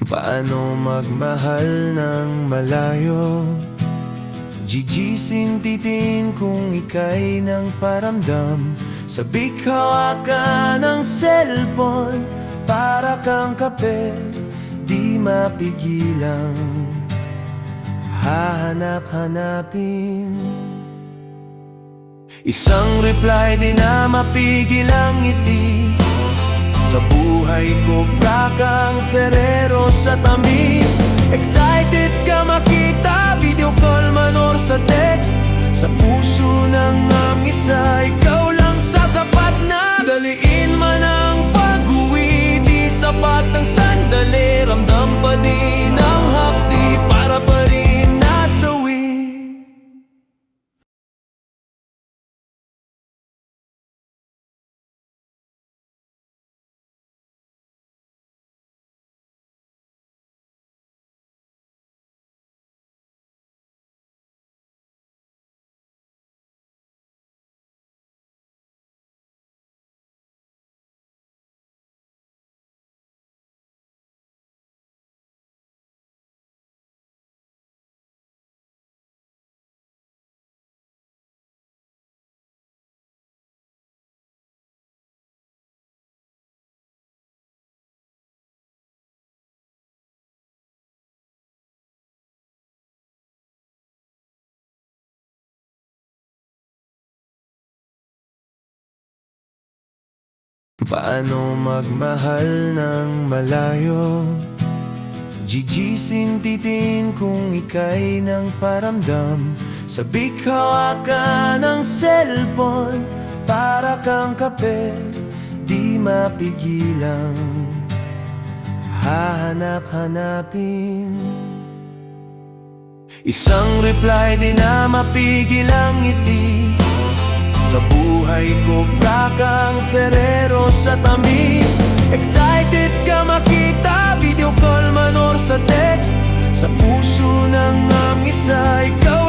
Paano magmahal ng malayo? Gigising titin kung ika'y nang paramdam. Sabik hawakan ng cellphone, para kang kape, di mapigilang hahanap-hanapin. Isang reply di na mapigil ang ngiti. Sa buhay ko, kang Ferrero sa tamis. Excited ka makita, video call man or sa text. Sa puso ng isa, ikaw lang sasapat na. Daliin man ang pag-uwi, di sapat ang sandali. Ramdam pa din ang hapdi, para pa rin nasawi. Paano magmahal ng malayo? Gigising titin kung ika'y nang paramdam. Sabik hawakan ng cellphone, para kang kape, di mapigilang hahanap-hanapin. Isang reply di na mapigil ang ngiti. Sa buhay ko, kang Ferrero sa tamis. Excited ka makita, video call man or sa text. Sa puso ng isa, ikaw